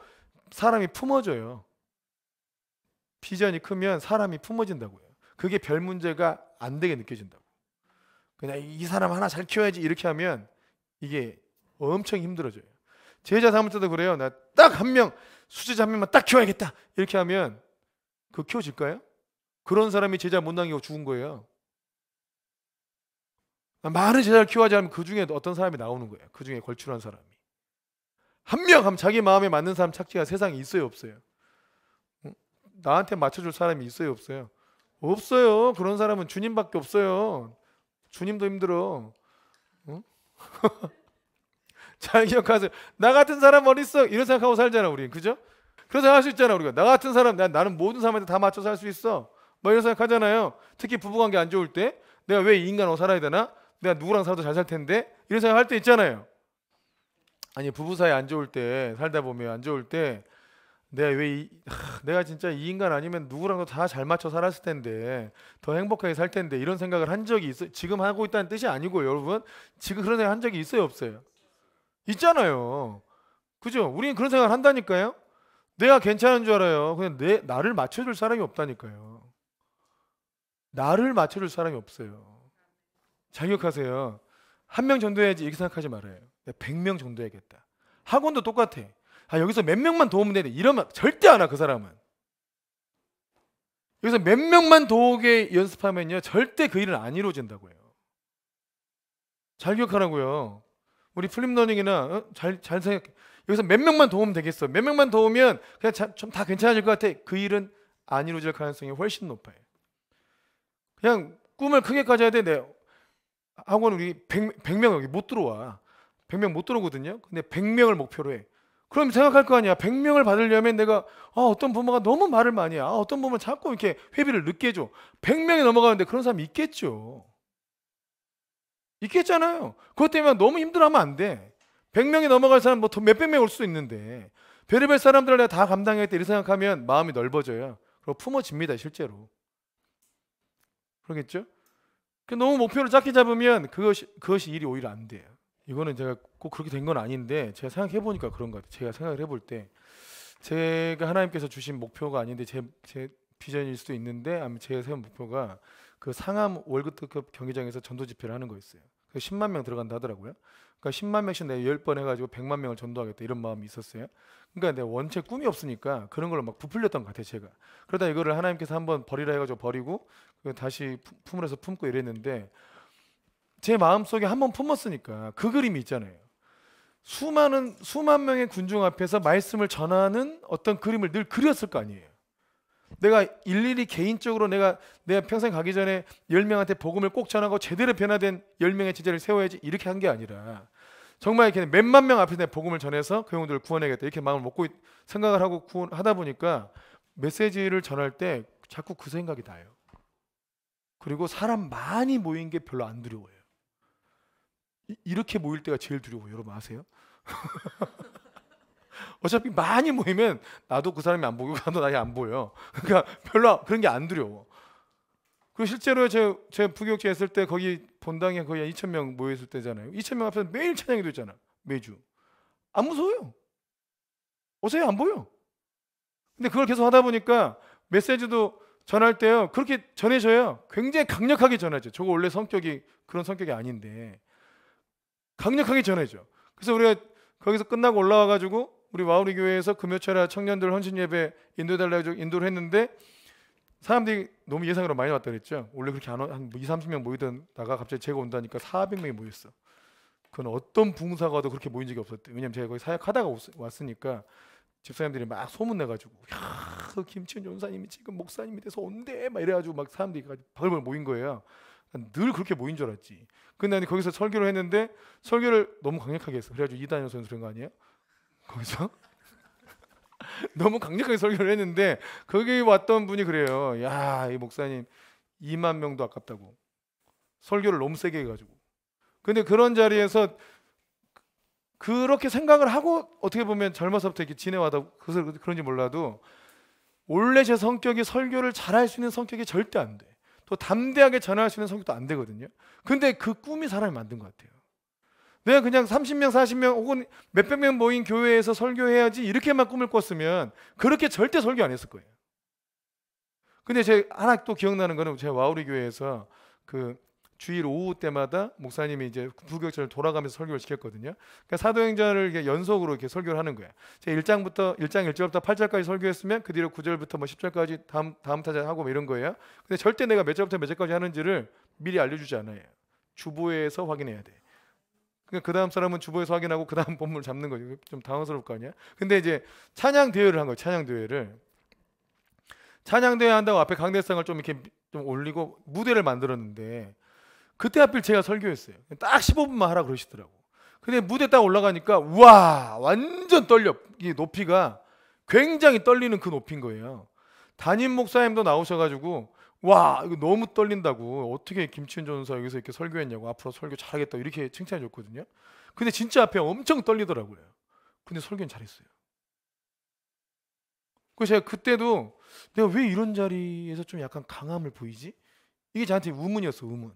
A: 사람이 품어져요. 비전이 크면 사람이 품어진다고요. 그게 별 문제가 안 되게 느껴진다고. 그냥 이 사람 하나 잘 키워야지 이렇게 하면 이게 엄청 힘들어져요. 제자 삼을 때도 그래요. 나 딱 한 명, 수제자 한 명만 딱 키워야겠다. 이렇게 하면 그거 키워질까요? 그런 사람이 제자 못 남기고 죽은 거예요. 많은 제자를 키워야지 하면 그 중에 어떤 사람이 나오는 거예요. 그 중에 걸출한 사람이. 한 명 하면 자기 마음에 맞는 사람 찾기가 세상에 있어요, 없어요? 응? 나한테 맞춰줄 사람이 있어요, 없어요? 없어요. 그런 사람은 주님밖에 없어요. 주님도 힘들어. 응? 잘 기억하세요. 나 같은 사람 어디 있어? 이런 생각하고 살잖아, 우리. 그죠? 그런 생각할 수 있잖아, 우리가. 나 같은 사람, 나는 모든 사람한테 다 맞춰 살 수 있어. 뭐 이런 생각하잖아요. 특히 부부관계 안 좋을 때 내가 왜 이 인간하고 살아야 되나? 내가 누구랑 살아도 잘 살 텐데 이런 생각할 때 있잖아요. 아니 부부 사이 안 좋을 때 살다 보면 안 좋을 때 내가 진짜 이 인간 아니면 누구랑도 다 잘 맞춰 살았을 텐데 더 행복하게 살 텐데 이런 생각을 한 적이 있어요. 지금 하고 있다는 뜻이 아니고 여러분 지금 그런 생각 한 적이 있어요, 없어요? 있잖아요. 그죠? 우리는 그런 생각을 한다니까요. 내가 괜찮은 줄 알아요. 그냥 나를 맞춰줄 사람이 없다니까요. 나를 맞춰줄 사람이 없어요. 잘 기억하세요. 한 명 전도해야지 이렇게 생각하지 말아요. 내가 100명 전도해야겠다. 학원도 똑같아. 아 여기서 몇 명만 도우면 되네. 이러면 절대 안 와, 그 사람은. 여기서 몇 명만 도우게 연습하면요 절대 그 일은 안 이루어진다고요. 잘 기억하라고요. 우리 플립러닝이나 잘 생각해. 여기서 몇 명만 도우면 되겠어. 몇 명만 도우면 그냥 좀 다 괜찮아질 것 같아. 그 일은 안 이루어질 가능성이 훨씬 높아요. 그냥 꿈을 크게 가져야 돼. 내 학원 우리 100명 여기 못 들어와. 100명 못 들어오거든요. 근데 100명을 목표로 해. 그럼 생각할 거 아니야. 100명을 받으려면 내가 어떤 부모가 너무 말을 많이 해. 어떤 부모는 자꾸 이렇게 회비를 늦게 줘. 100명이 넘어가는데 그런 사람이 있겠죠. 있겠잖아요. 그것 때문에 너무 힘들어하면 안 돼. 100명이 넘어갈 사람 뭐 몇백 명 올 수도 있는데 별의별 사람들을 내가 다 감당해야겠다 이렇게 생각하면 마음이 넓어져요. 그리고 품어집니다, 실제로. 그러겠죠? 너무 목표를 작게 잡으면 그것이 일이 오히려 안 돼요. 이거는 제가 꼭 그렇게 된 건 아닌데 제가 생각해 보니까 그런 것 같아요. 제가 생각을 해볼 때 제가 하나님께서 주신 목표가 아닌데 제 비전일 수도 있는데 아니면 제가 세운 목표가 그 상암 월드컵 경기장에서 전도 집회를 하는 거였어요. 10만 명 들어간다 하더라고요. 그러니까 10만 명씩 내가 10번 해가지고 100만 명을 전도하겠다 이런 마음이 있었어요. 그러니까 내가 원체 꿈이 없으니까 그런 걸로 막 부풀렸던 것 같아요, 제가. 그러다 이거를 하나님께서 한번 버리라 해가지고 버리고 다시 품으로서 품고 이랬는데 제 마음속에 한번 품었으니까 그 그림이 있잖아요. 수만 명의 군중 앞에서 말씀을 전하는 어떤 그림을 늘 그렸을 거 아니에요. 내가 일일이 개인적으로 내가 평생 가기 전에 10명한테 복음을 꼭 전하고 제대로 변화된 10명의 제자를 세워야지 이렇게 한 게 아니라 정말 이렇게 몇만 명 앞에서 내 복음을 전해서 그 영혼들을 구원해야겠다 이렇게 마음을 먹고 생각을 하고 하다 보니까 메시지를 전할 때 자꾸 그 생각이 나요. 그리고 사람 많이 모인 게 별로 안 두려워요. 이렇게 모일 때가 제일 두려워요. 여러분 아세요? 어차피 많이 모이면 나도 그 사람이 안 보이고 나도 나이 안 보여. 그러니까 별로 그런 게 안 두려워. 그리고 실제로 제 부교육제 했을 때 거기 본당에 거의 한 2,000명 모였을 때잖아요. 2,000명 앞에서 매일 찬양이 되잖아. 매주. 안 무서워요. 어차피 안 보여. 근데 그걸 계속 하다 보니까 메시지도 전할 때요. 그렇게 전해져요. 굉장히 강력하게 전하죠. 저거 원래 성격이 그런 성격이 아닌데 강력하게 전해져. 그래서 우리가 거기서 끝나고 올라와가지고 우리 와우리 교회에서 금요철에 청년들 헌신 예배 인도해달라고 해서 인도를 했는데 사람들이 너무 예상으로 많이 왔다 그랬죠. 원래 그렇게 한 2, 30명 모이다가 갑자기 제가 온다니까 400명이 모였어. 그건 어떤 부흥사가 와도 그렇게 모인 적이 없었대. 왜냐면 제가 거기 사역하다가 왔으니까 집사님들이 막 소문내가지고 야, 그 김치현 전사님이 지금 목사님이 돼서 온대 막 이래가지고 막 사람들이 벌벌 모인 거예요. 늘 그렇게 모인 줄 알았지. 근데 아니 거기서 설교를 했는데 설교를 너무 강력하게 했어. 그래가지고 이단현 선수 그런 거 아니에요? 거기서 너무 강력하게 설교를 했는데 거기 왔던 분이 그래요. 야, 이 목사님 2만 명도 아깝다고 설교를 너무 세게 해가지고. 근데 그런 자리에서 그렇게 생각을 하고 어떻게 보면 젊어서부터 이렇게 지내와다 그런지 몰라도 원래 제 성격이 설교를 잘할 수 있는 성격이 절대 안 돼. 또 담대하게 전할 수 있는 성격도 안 되거든요. 근데 그 꿈이 사람을 만든 것 같아요. 내가 그냥 30명, 40명 혹은 몇백 명 모인 교회에서 설교해야지 이렇게만 꿈을 꿨으면 그렇게 절대 설교 안 했을 거예요. 근데 제가 하나 또 기억나는 거는 제가 와우리 교회에서 그 주일 오후 때마다 목사님이 이제 부교육자를 돌아가면서 설교를 시켰거든요. 그러니까 사도행전을 이렇게 연속으로 이렇게 설교를 하는 거예요. 제가 1장 1절부터 8절까지 설교했으면 그 뒤로 9절부터 뭐 10절까지 다음 타자 하고 뭐 이런 거예요. 근데 절대 내가 몇 절부터 몇 절까지 하는지를 미리 알려주지 않아요. 주보에서 확인해야 돼. 그러니까 그 다음 사람은 주보에서 확인하고 그 다음 본문을 잡는 거죠. 좀 당황스러울 거 아니야. 근데 이제 찬양 대회를 한 거예요. 찬양 대회 한다고 앞에 강대상을 좀 이렇게 좀 올리고 무대를 만들었는데 그때 하필 제가 설교했어요. 딱 15분만 하라 그러시더라고. 근데 무대 딱 올라가니까 우와 완전 떨려. 이 높이가 굉장히 떨리는 그 높이인 거예요. 담임 목사님도 나오셔가지고 와 이거 너무 떨린다고 어떻게 김치훈 전사 여기서 이렇게 설교했냐고 앞으로 설교 잘하겠다 이렇게 칭찬해 줬거든요. 근데 진짜 앞에 엄청 떨리더라고요. 근데 설교는 잘했어요. 그래서 제가 그때도 내가 왜 이런 자리에서 좀 약간 강함을 보이지? 이게 저한테 의문이었어, 의문.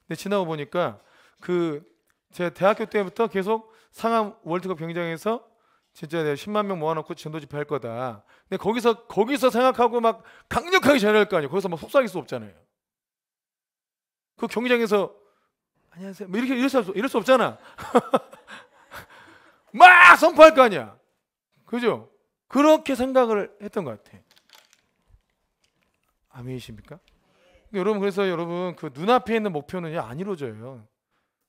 A: 근데 지나고 보니까 그 제가 대학교 때부터 계속 상암 월드컵 경기장에서 진짜 내가 10만 명 모아놓고 전도 집회 할 거다. 근데 거기서 생각하고 막 강력하게 전할 거 아니에요. 거기서 막 속삭일 수 없잖아요. 그 경기장에서 안녕하세요. 뭐 이렇게 이럴 수 없잖아. 막 선포할 거 아니야. 그죠? 그렇게 생각을 했던 것 같아. 아멘이십니까? 여러분 그래서 여러분 그 눈앞에 있는 목표는 안 이루어져요.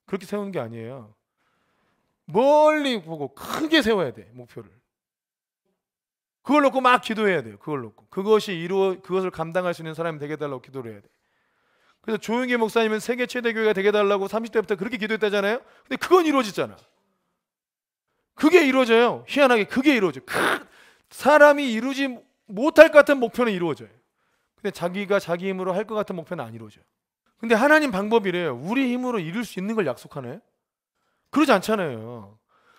A: 그렇게 세우는 게 아니에요. 멀리 보고 크게 세워야 돼 목표를. 그걸 놓고 막 기도해야 돼요. 그걸 놓고 그것을 감당할 수 있는 사람이 되게 해달라고 기도를 해야 돼. 그래서 조용기 목사님은 세계 최대 교회가 되게 해달라고 30대부터 그렇게 기도했다잖아요. 근데 그건 이루어지잖아. 그게 이루어져요. 희한하게 그게 이루어져. 사람이 이루지 못할 것 같은 목표는 이루어져요. 근데 자기가 자기 힘으로 할 것 같은 목표는 안 이루어져요. 근데 하나님 방법이래요. 우리 힘으로 이룰 수 있는 걸 약속하네. 그러지 않잖아요.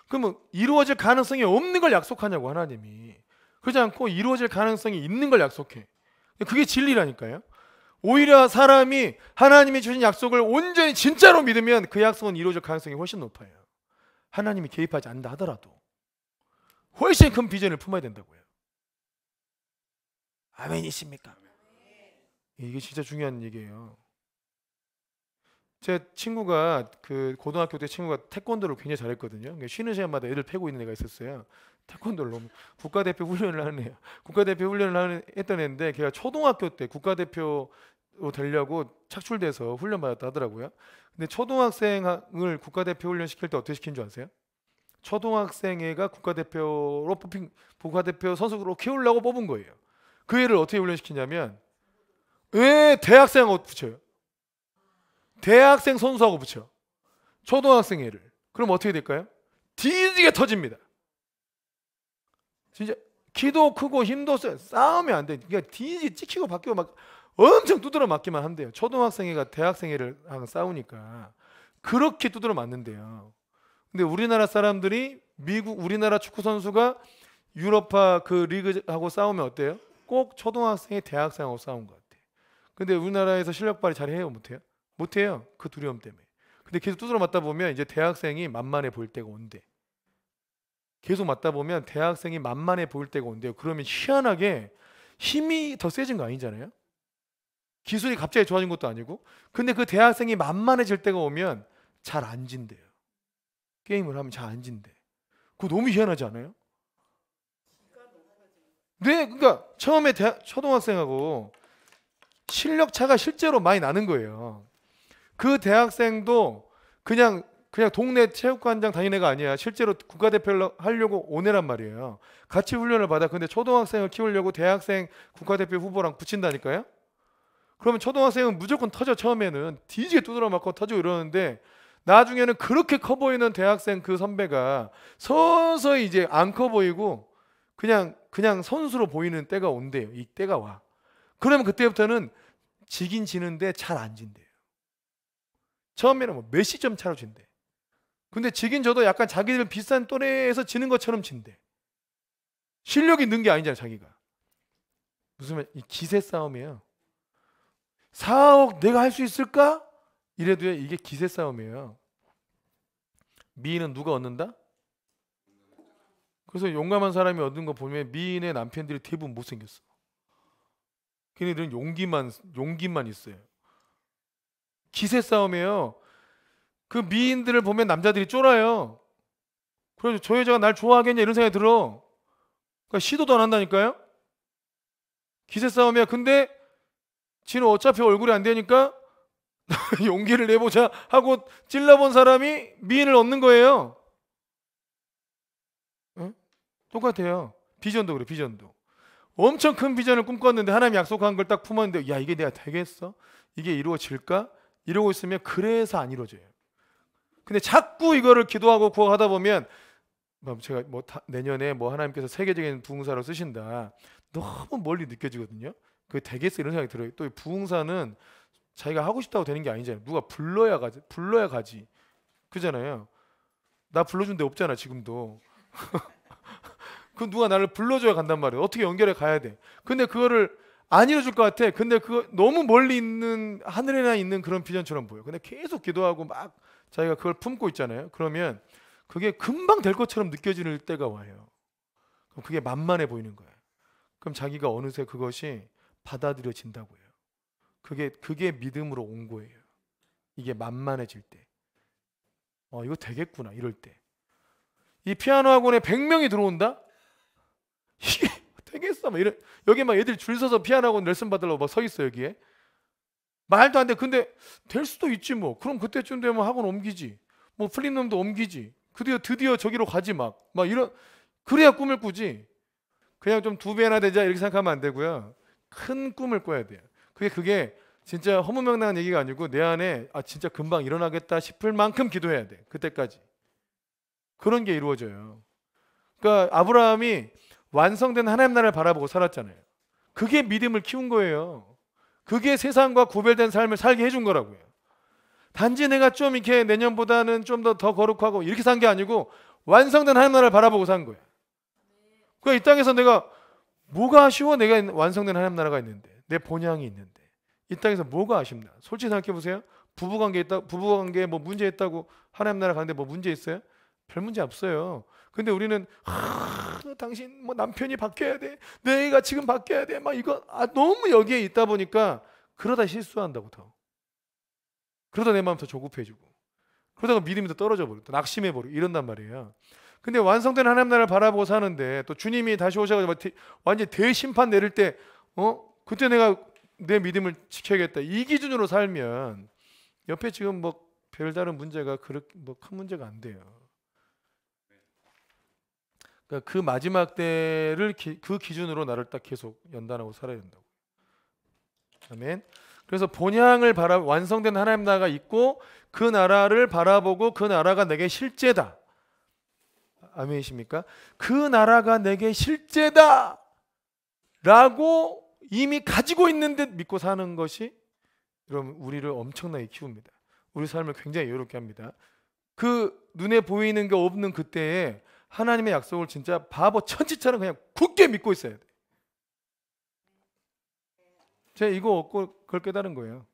A: 그러면 이루어질 가능성이 없는 걸 약속하냐고 하나님이. 그러지 않고 이루어질 가능성이 있는 걸 약속해. 그게 진리라니까요. 오히려 사람이 하나님이 주신 약속을 온전히 진짜로 믿으면 그 약속은 이루어질 가능성이 훨씬 높아요. 하나님이 개입하지 않는다 하더라도 훨씬 큰 비전을 품어야 된다고요. 아멘이십니까? 이게 진짜 중요한 얘기예요. 제 친구가 그 고등학교 때 친구가 태권도를 굉장히 잘했거든요. 쉬는 시간마다 애들 패고 있는 애가 있었어요. 태권도를 너무 국가대표 훈련을 하는 애요. 국가대표 훈련을 했던 애인데 걔가 초등학교 때 국가대표로 되려고 착출돼서 훈련 받았다 하더라고요. 근데 초등학생을 국가대표 훈련 시킬 때 어떻게 시킨 줄 아세요? 초등학생 애가 국가대표로 뽑힌 국가대표 선수로 키우려고 뽑은 거예요. 그 애를 어떻게 훈련시키냐면 왜 대학생하고 붙여요? 대학생 선수하고 붙여. 초등학생 애를. 그럼 어떻게 될까요? 뒤지게 터집니다. 진짜 키도 크고 힘도 세. 싸우면 안 돼. 그러니까 뒤지게 찍히고 바뀌고 막 엄청 두드러 맞기만 한대요. 초등학생 애가 대학생 애를 싸우니까 그렇게 두드러 맞는데요. 근데 우리나라 사람들이 우리나라 축구 선수가 유럽파 그 리그하고 싸우면 어때요? 꼭 초등학생이 대학생하고 싸운 것 같아. 근데 우리나라에서 실력 발휘 잘해요, 못해요? 못해요. 그 두려움 때문에. 근데 계속 두드러 맞다 보면 이제 대학생이 만만해 보일 때가 온대. 계속 맞다 보면 대학생이 만만해 보일 때가 온대요. 그러면 희한하게 힘이 더 세진 거 아니잖아요. 기술이 갑자기 좋아진 것도 아니고. 근데 그 대학생이 만만해질 때가 오면 잘 안 진대요. 게임을 하면 잘 안 진대. 그거 너무 희한하지 않아요? 네, 그러니까 처음에 초등학생하고 실력 차가 실제로 많이 나는 거예요. 그 대학생도 그냥 동네 체육관장 다니는 애가 아니야. 실제로 국가대표를 하려고 온 애란 말이에요. 같이 훈련을 받아. 근데 초등학생을 키우려고 대학생 국가대표 후보랑 붙인다니까요. 그러면 초등학생은 무조건 터져. 처음에는 뒤지게 두드러 맞고 터지고 이러는데 나중에는 그렇게 커 보이는 대학생 그 선배가 서서히 이제 안 커 보이고 그냥 선수로 보이는 때가 온대요. 이 때가 와. 그러면 그때부터는 지긴 지는데 잘 안 진대요. 처음에는 뭐 몇 시점 차로 진대. 근데 지긴 저도 약간 자기들 비싼 또래에서 지는 것처럼 진대. 실력이 는 게 아니잖아요, 자기가. 무슨 말? 이 기세 싸움이에요. 4억 내가 할 수 있을까? 이래도요, 이게 기세 싸움이에요. 미인은 누가 얻는다? 그래서 용감한 사람이 얻는 거 보면 미인의 남편들이 대부분 못생겼어. 걔네들은 용기만 있어요. 기세 싸움이에요. 그 미인들을 보면 남자들이 쫄아요. 그래서 저 여자가 날 좋아하겠냐 이런 생각이 들어. 그러니까 시도도 안 한다니까요. 기세 싸움이야. 근데 지는 어차피 얼굴이 안 되니까 용기를 내보자 하고 찔러본 사람이 미인을 얻는 거예요. 어? 똑같아요. 비전도 그래. 비전도 엄청 큰 비전을 꿈꿨는데 하나님이 약속한 걸 딱 품었는데 야 이게 내가 되겠어? 이게 이루어질까? 이러고 있으면 그래서 안 이루어져요. 근데 자꾸 이거를 기도하고 구하다 보면 제가 내년에 하나님께서 세계적인 부흥사로 쓰신다. 너무 멀리 느껴지거든요. 그게 되겠어 이런 생각이 들어요. 또 부흥사는 자기가 하고 싶다고 되는 게 아니잖아요. 누가 불러야 가지. 그잖아요. 나 불러준 데 없잖아 지금도. 그 누가 나를 불러줘야 간단 말이에요. 어떻게 연결해 가야 돼. 근데 그거를 안 이뤄줄 것 같아. 근데 그거 너무 멀리 있는 하늘에나 있는 그런 비전처럼 보여. 근데 계속 기도하고 막 자기가 그걸 품고 있잖아요. 그러면 그게 금방 될 것처럼 느껴지는 때가 와요. 그럼 그게 만만해 보이는 거예요. 그럼 자기가 어느새 그것이 받아들여진다고요. 그게 믿음으로 온 거예요. 이게 만만해질 때. 이거 되겠구나 이럴 때. 이 피아노 학원에 100명이 들어온다? 이게 되겠어? 여기 막 애들 줄 서서 피아노 학원 레슨 받으려고 막 서 있어 여기에. 말도 안 돼. 근데 될 수도 있지 뭐. 그럼 그때쯤 되면 학원 옮기지. 플립놈도 옮기지. 드디어 저기로 가지 막 이런. 그래야 꿈을 꾸지. 그냥 좀 2배나 되자 이렇게 생각하면 안 되고요. 큰 꿈을 꿔야 돼요. 그게 진짜 허무맹랑한 얘기가 아니고 내 안에 진짜 금방 일어나겠다 싶을 만큼 기도해야 돼. 그때까지. 그런 게 이루어져요. 그러니까 아브라함이 완성된 하나님 나라를 바라보고 살았잖아요. 그게 믿음을 키운 거예요. 그게 세상과 구별된 삶을 살게 해준 거라고요. 단지 내가 좀 이렇게 내년보다는 좀 더 거룩하고 이렇게 산 게 아니고 완성된 하나님 나라를 바라보고 산 거예요. 그러니까 이 땅에서 내가 뭐가 아쉬워? 내가 완성된 하나님 나라가 있는데, 내 본향이 있는데 이 땅에서 뭐가 아쉽나? 솔직히 생각해 보세요. 부부관계에 문제 있다고 하나님 나라 가는데 문제 있어요? 별 문제 없어요. 근데 우리는 당신 남편이 바뀌어야 돼. 내가 지금 바뀌어야 돼. 이거 너무 여기에 있다 보니까 그러다 실수한다고 더. 그러다 내 마음 더 조급해지고. 그러다가 믿음이 더 떨어져 버리고 또 낙심해 버리고 이런단 말이에요. 근데 완성된 하나님 나라를 바라보고 사는데 또 주님이 다시 오셔가지고 완전히 대심판 내릴 때 그때 내가 내 믿음을 지켜야겠다. 이 기준으로 살면 옆에 지금 별다른 문제가 그렇게 큰 문제가 안 돼요. 그러니까 그 마지막 때를 그 기준으로 나를 딱 계속 연단하고 살아야 된다고. 아멘. 그래서 본향을 완성된 하나님 나라가 있고 그 나라를 바라보고 그 나라가 내게 실제다. 아멘이십니까? 그 나라가 내게 실제다 라고 이미 가지고 있는 듯 믿고 사는 것이 여러분 우리를 엄청나게 키웁니다. 우리 삶을 굉장히 여유롭게 합니다. 그 눈에 보이는 게 없는 그때에 하나님의 약속을 진짜 바보 천치처럼 그냥 굳게 믿고 있어야 돼. 제가 이거 얻고 그걸 깨달은 거예요.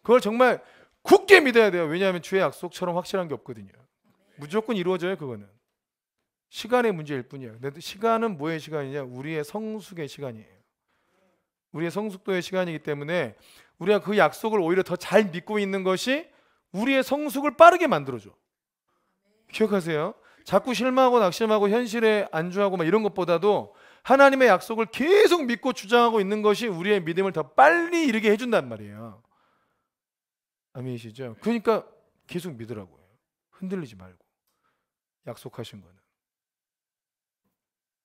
A: 그걸 정말 굳게 믿어야 돼요. 왜냐하면 주의 약속처럼 확실한 게 없거든요. 무조건 이루어져요. 그거는 시간의 문제일 뿐이에요. 근데 시간은 뭐의 시간이냐? 우리의 성숙의 시간이에요. 우리의 성숙도의 시간이기 때문에 우리가 그 약속을 오히려 더 잘 믿고 있는 것이 우리의 성숙을 빠르게 만들어줘. 기억하세요? 자꾸 실망하고 낙심하고 현실에 안주하고 이런 것보다도 하나님의 약속을 계속 믿고 주장하고 있는 것이 우리의 믿음을 더 빨리 이르게 해준단 말이에요. 아멘이시죠? 그러니까 계속 믿으라고요. 흔들리지 말고. 약속하신 거는.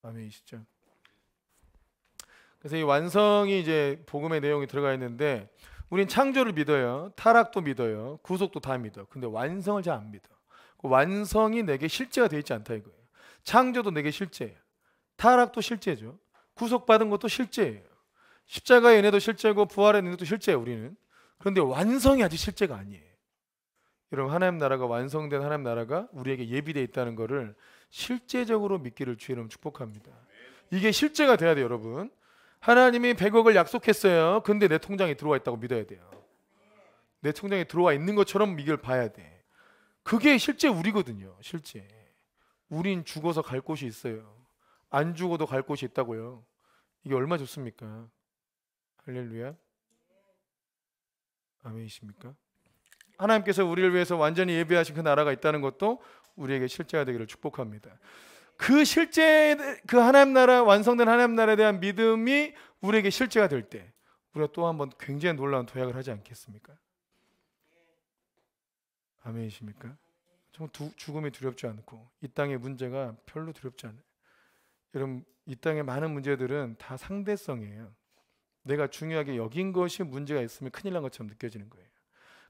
A: 아멘이시죠? 그래서 이 완성이 이제 복음의 내용이 들어가 있는데 우린 창조를 믿어요. 타락도 믿어요. 구속도 다 믿어. 근데 완성을 잘 안 믿어. 그 완성이 내게 실제가 되어 있지 않다 이거예요. 창조도 내게 실제예요. 타락도 실제죠. 구속받은 것도 실제예요. 십자가의 은혜도 실제고 부활의 은혜도 실제예요. 우리는. 그런데 완성이 아직 실제가 아니에요. 여러분 하나님 나라가 완성된 하나님 나라가 우리에게 예비되어 있다는 것을 실제적으로 믿기를 주의 이름으로 축복합니다. 이게 실제가 돼야 돼요. 여러분 하나님이 100억을 약속했어요. 근데 내 통장에 들어와 있다고 믿어야 돼요. 내 통장에 들어와 있는 것처럼 이걸 봐야 돼. 그게 실제 우리거든요. 실제 우린 죽어서 갈 곳이 있어요. 안 죽어도 갈 곳이 있다고요. 이게 얼마나 좋습니까? 할렐루야. 아멘이십니까? 하나님께서 우리를 위해서 완전히 예비하신 그 나라가 있다는 것도 우리에게 실제가 되기를 축복합니다. 그 실제 그 하나님 나라 완성된 하나님 나라에 대한 믿음이 우리에게 실제가 될 때 우리가 또 한번 굉장히 놀라운 도약을 하지 않겠습니까? 아멘이십니까? 정말 죽음이 두렵지 않고 이 땅의 문제가 별로 두렵지 않아요. 여러분, 이 땅의 많은 문제들은 다 상대성이에요. 내가 중요하게 여긴 것이 문제가 있으면 큰일 난 것처럼 느껴지는 거예요.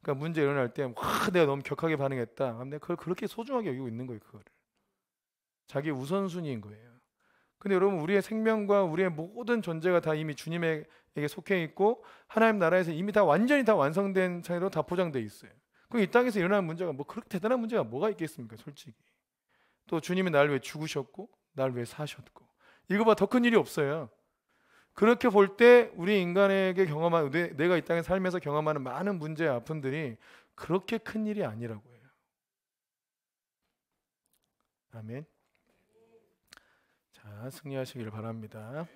A: 그러니까 문제 일어날 때 내가 너무 격하게 반응했다. 그럼 내가 그걸 그렇게 소중하게 여기고 있는 거예요. 그거를. 자기 우선순위인 거예요. 근데 여러분, 우리의 생명과 우리의 모든 존재가 다 이미 주님에게 속해 있고 하나님 나라에서 이미 다 완전히 다 완성된 상태로 다 포장되어 있어요. 그럼 이 땅에서 일어나는 문제가 뭐 그렇게 대단한 문제가 뭐가 있겠습니까? 솔직히. 또 주님이 나를 위해 죽으셨고 나를 위해 사셨고 이거보다 더 큰 일이 없어요. 그렇게 볼 때 우리 인간에게 경험한 내가 이 땅에 살면서 경험하는 많은 문제의 아픔들이 그렇게 큰 일이 아니라고요. 아멘. 자, 승리하시기를 바랍니다.